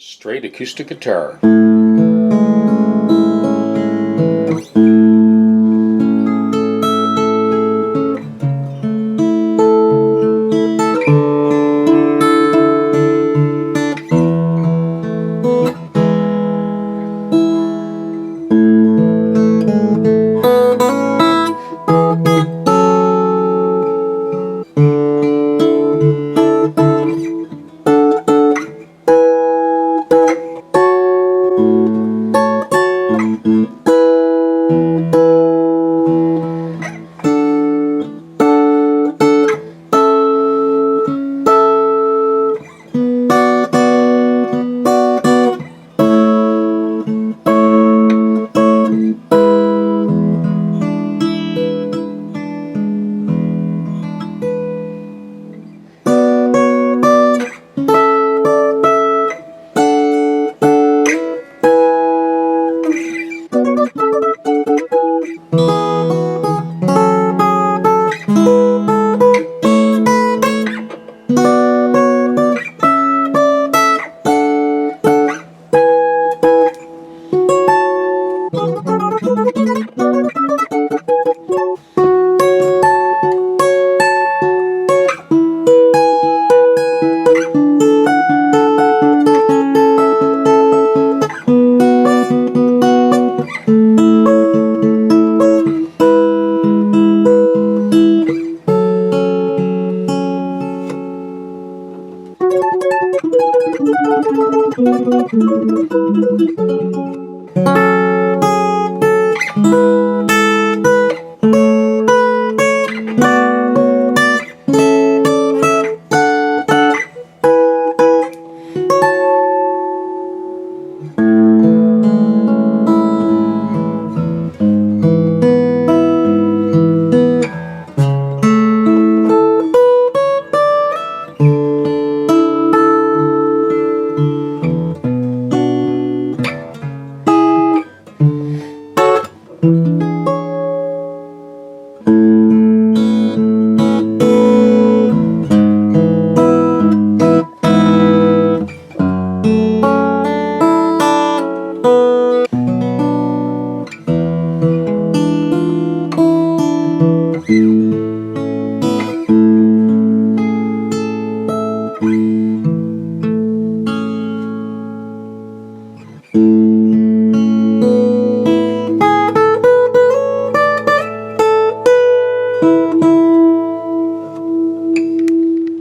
Straight acoustic guitar.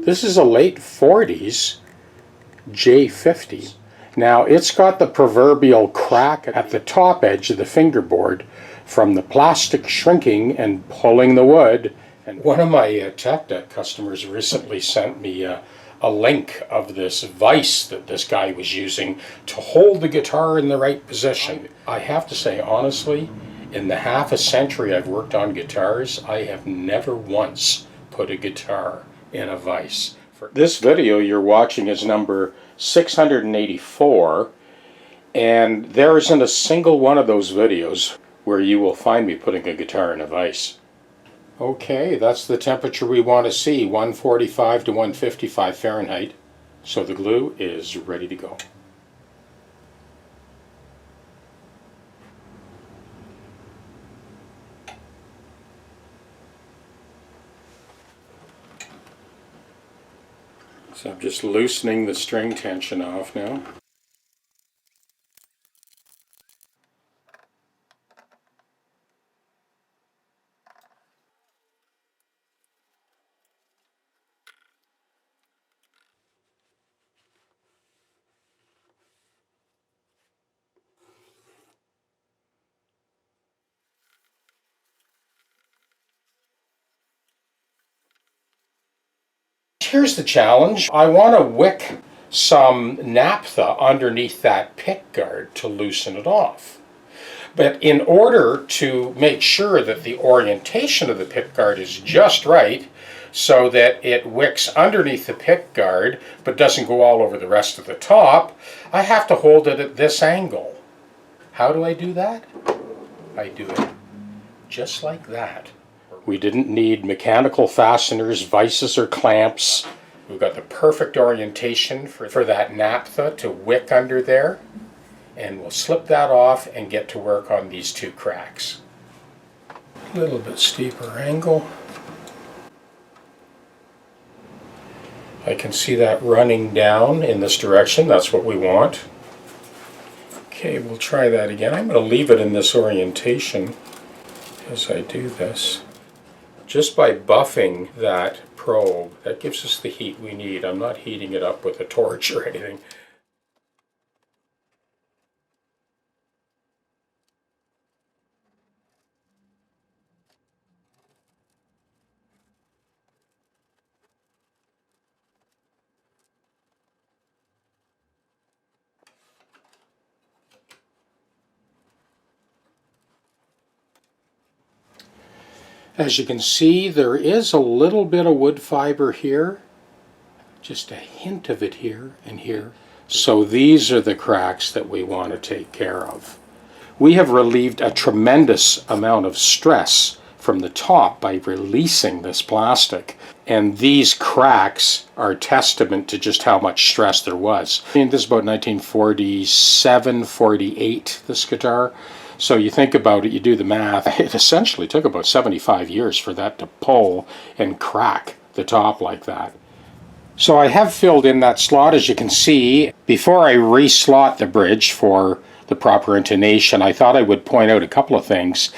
This is a late 40s J-50. Now it's got the proverbial crack at the top edge of the fingerboard from the plastic shrinking and pulling the wood. And one of my TechDecks customers recently sent me a link of this vise that this guy was using to hold the guitar in the right position. I have to say honestly, in the half a century I've worked on guitars, I have never once put a guitar in a vise. This video you're watching is number 684, and there isn't a single one of those videos where you will find me putting a guitar in a vise. Okay, that's the temperature we want to see, 145 to 155 Fahrenheit. So the glue is ready to go. So I'm just loosening the string tension off now. Here's the challenge. I want to wick some naphtha underneath that pickguard to loosen it off. But in order to make sure that the orientation of the pickguard is just right, so that it wicks underneath the pickguard but doesn't go all over the rest of the top, I have to hold it at this angle. How do I do that? I do it just like that. We didn't need mechanical fasteners, vices, or clamps. We've got the perfect orientation for that naphtha to wick under there. And we'll slip that off and get to work on these two cracks. A little bit steeper angle. I can see that running down in this direction. That's what we want. Okay, we'll try that again. I'm going to leave it in this orientation as I do this. Just by buffing that probe, that gives us the heat we need. I'm not heating it up with a torch or anything. As you can see, there is a little bit of wood fiber here, just a hint of it here and here. So these are the cracks that we want to take care of. We have relieved a tremendous amount of stress from the top by releasing this plastic. And these cracks are testament to just how much stress there was. And this is about 1947, 48, this guitar. So you think about it, you do the math, it essentially took about 75 years for that to pull and crack the top like that. So I have filled in that slot, as you can see. Before I re-slot the bridge for the proper intonation, I thought I would point out a couple of things.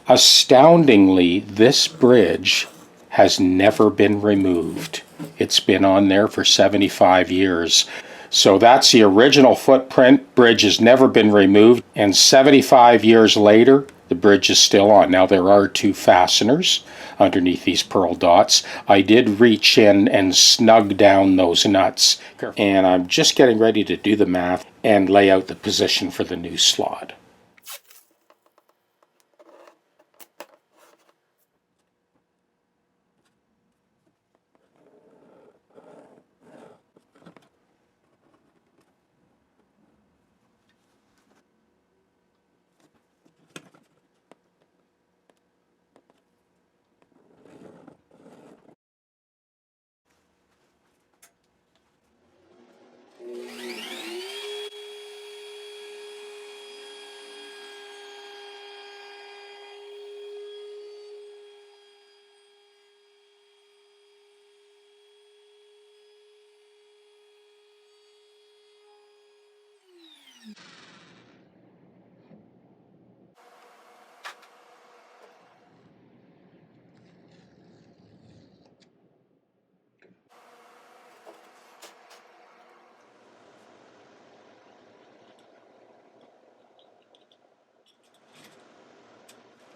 Astoundingly, this bridge has never been removed. It's been on there for 75 years. So that's the original footprint. Bridge has never been removed, and 75 years later, the bridge is still on. Now there are two fasteners underneath these pearl dots. I did reach in and snug down those nuts, and I'm just getting ready to do the math and lay out the position for the new slot.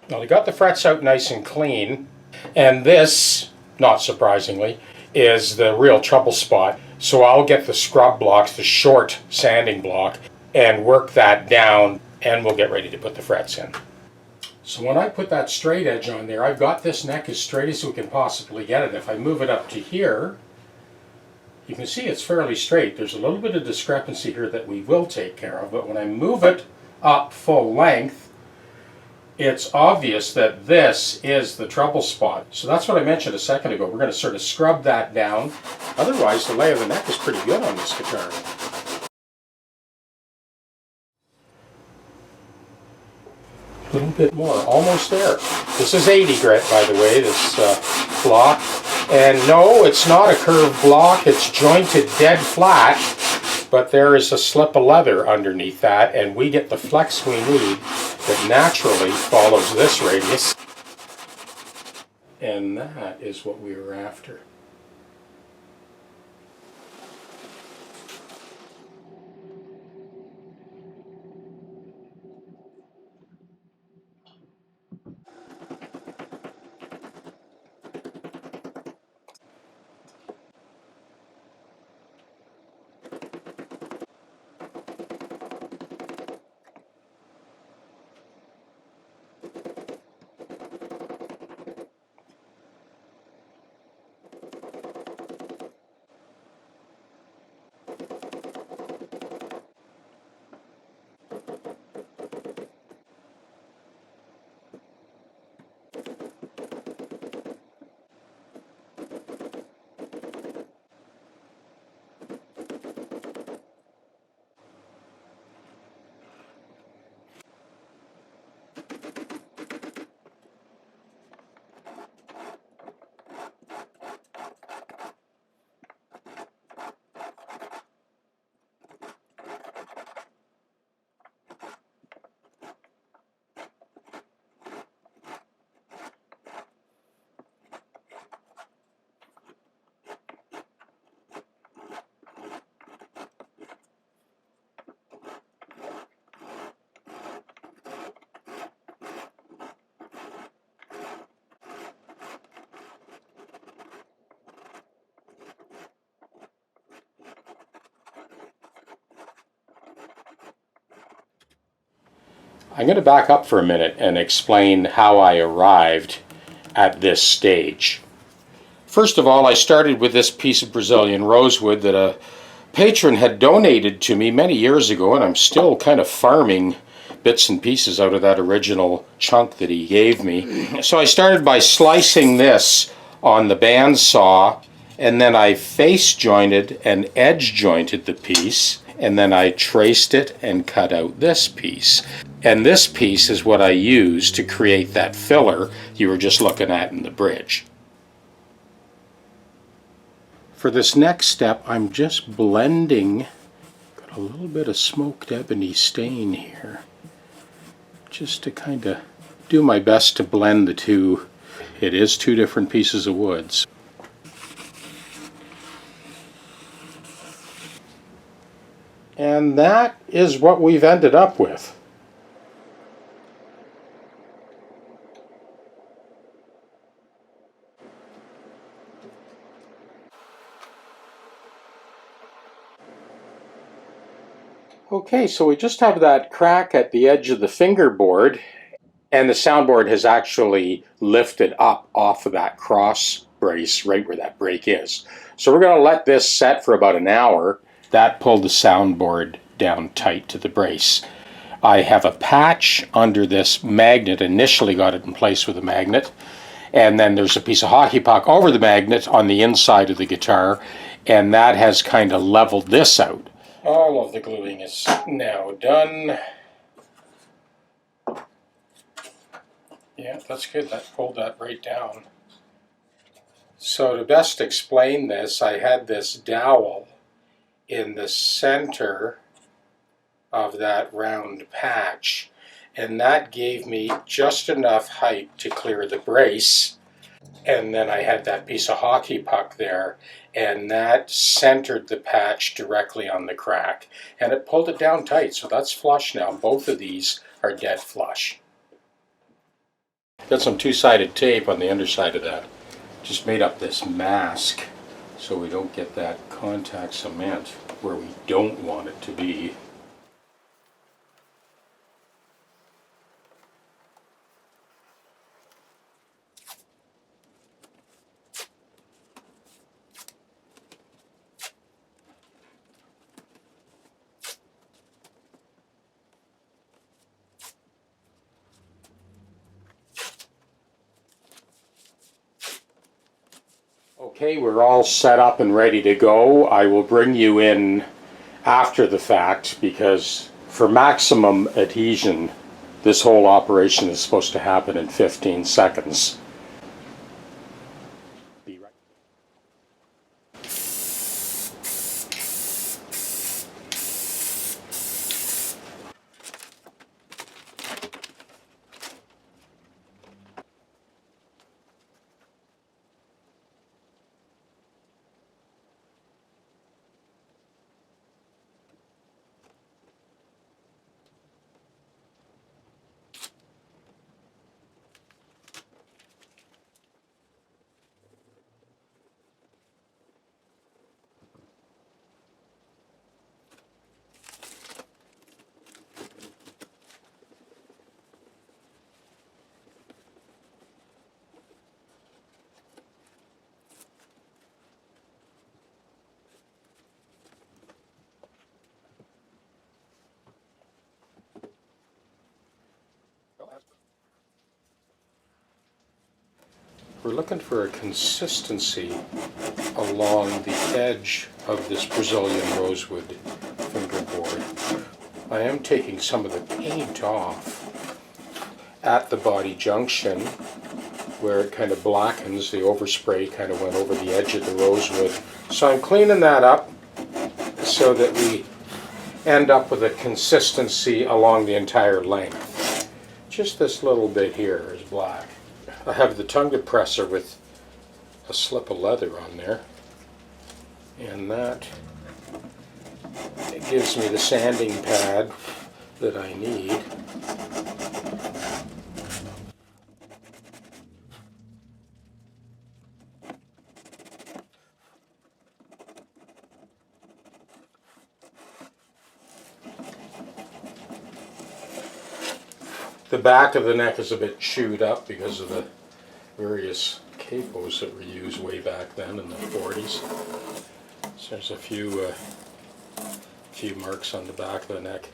Well, I got the frets out nice and clean, and this, not surprisingly, is the real trouble spot. So I'll get the scrub blocks, the short sanding block, and work that down, and we'll get ready to put the frets in. So when I put that straight edge on there, I've got this neck as straight as we can possibly get it. If I move it up to here, you can see it's fairly straight. There's a little bit of discrepancy here that we will take care of, but when I move it up full length, it's obvious that this is the trouble spot. So that's what I mentioned a second ago. We're going to sort of scrub that down. Otherwise, the lay of the neck is pretty good on this guitar. A little bit more, almost there. This is 80 grit, by the way, this block. And no, it's not a curved block. It's jointed dead flat. But there is a slip of leather underneath that, and we get the flex we need that naturally follows this radius. And that is what we were after. I'm going to back up for a minute and explain how I arrived at this stage. First of all, I started with this piece of Brazilian rosewood that a patron had donated to me many years ago, and I'm still kind of farming bits and pieces out of that original chunk that he gave me. So I started by slicing this on the bandsaw, and then I face jointed and edge jointed the piece, and then I traced it and cut out this piece. And this piece is what I used to create that filler you were just looking at in the bridge. For this next step, I'm just blending. Got a little bit of smoked ebony stain here, just to kind of do my best to blend the two. It is two different pieces of woods. And that is what we've ended up with. Okay, so we just have that crack at the edge of the fingerboard, and the soundboard has actually lifted up off of that cross brace right where that break is. So we're going to let this set for about an hour. That pulled the soundboard down tight to the brace. I have a patch under this magnet, initially got it in place with a magnet, and then there's a piece of hockey puck over the magnet on the inside of the guitar, and that has kind of leveled this out. All of the gluing is now done. Yeah, that's good. That pulled that right down. So to best explain this, I had this dowel in the center of that round patch, and that gave me just enough height to clear the brace. And then I had that piece of hockey puck there, and that centered the patch directly on the crack, and it pulled it down tight, so that's flush now. Both of these are dead flush. Got some two-sided tape on the underside of that. Just made up this mask so we don't get that contact cement where we don't want it to be. Okay, we're all set up and ready to go. I will bring you in after the fact because for maximum adhesion, this whole operation is supposed to happen in 15 seconds. Be right. We're looking for a consistency along the edge of this Brazilian rosewood fingerboard. I am taking some of the paint off at the body junction where it kind of blackens. The overspray kind of went over the edge of the rosewood. So I'm cleaning that up so that we end up with a consistency along the entire length. Just this little bit here is black. I have the tongue depressor with a slip of leather on there, and that it gives me the sanding pad that I need. The back of the neck is a bit chewed up because of the various capos that were used way back then in the 40s. So there's a few marks on the back of the neck.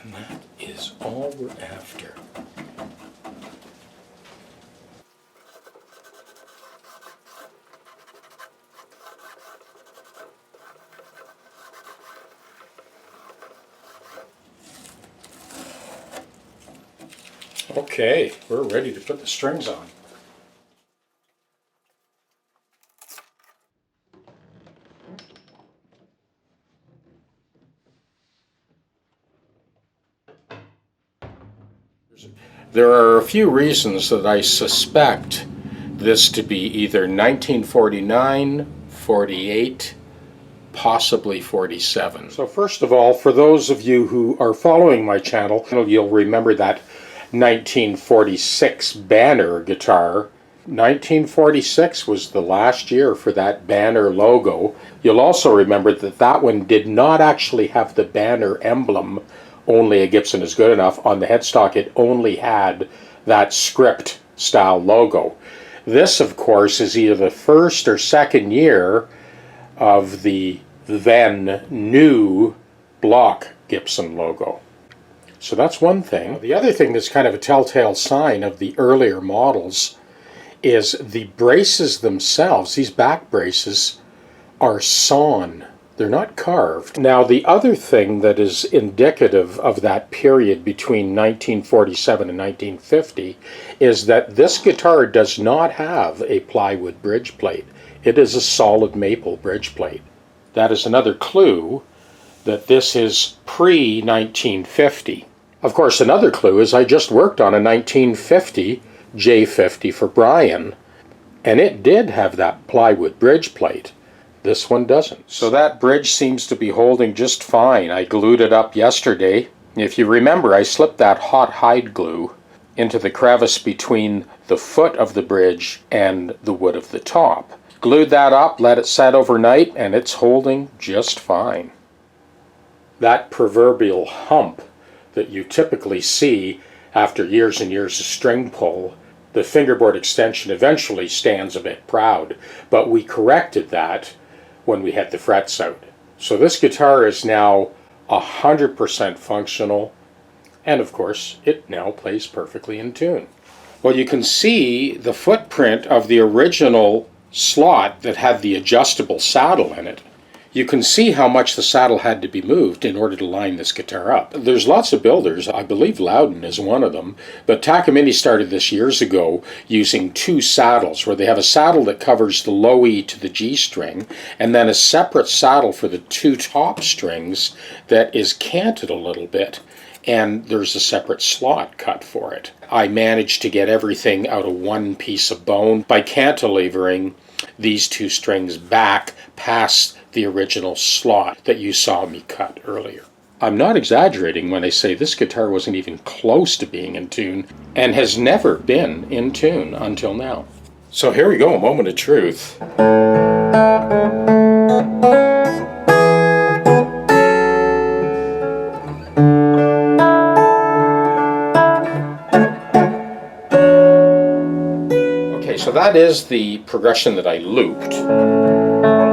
And that is all we're after. Okay, we're ready to put the strings on. There are a few reasons that I suspect this to be either 1949, 48, possibly 47. So first of all, for those of you who are following my channel, you'll remember that 1946 Banner guitar. 1946 was the last year for that Banner logo. You'll also remember that that one did not actually have the Banner emblem, only a Gibson is good enough. On the headstock it only had that script style logo. This, of course, is either the first or second year of the then new block Gibson logo. So that's one thing. The other thing that's kind of a telltale sign of the earlier models is the braces themselves. These back braces are sawn. They're not carved. Now, the other thing that is indicative of that period between 1947 and 1950 is that this guitar does not have a plywood bridge plate. It is a solid maple bridge plate. That is another clue that this is pre-1950. Of course, another clue is I just worked on a 1950 J-50 for Brian, and it did have that plywood bridge plate. This one doesn't. So that bridge seems to be holding just fine. I glued it up yesterday. If you remember, I slipped that hot hide glue into the crevice between the foot of the bridge and the wood of the top. Glued that up, let it set overnight, and it's holding just fine. That proverbial hump that you typically see after years and years of string pull, the fingerboard extension eventually stands a bit proud, but we corrected that when we had the frets out. So this guitar is now 100% functional, and of course it now plays perfectly in tune. Well, you can see the footprint of the original slot that had the adjustable saddle in it. You can see how much the saddle had to be moved in order to line this guitar up. There's lots of builders, I believe Loudon is one of them, but Takamine started this years ago using two saddles, where they have a saddle that covers the low E to the G string, and then a separate saddle for the two top strings that is canted a little bit, and there's a separate slot cut for it. I managed to get everything out of one piece of bone by cantilevering these two strings back past the original slot that you saw me cut earlier. I'm not exaggerating when I say this guitar wasn't even close to being in tune, and has never been in tune until now. So here we go, a moment of truth. Okay, so that is the progression that I looped.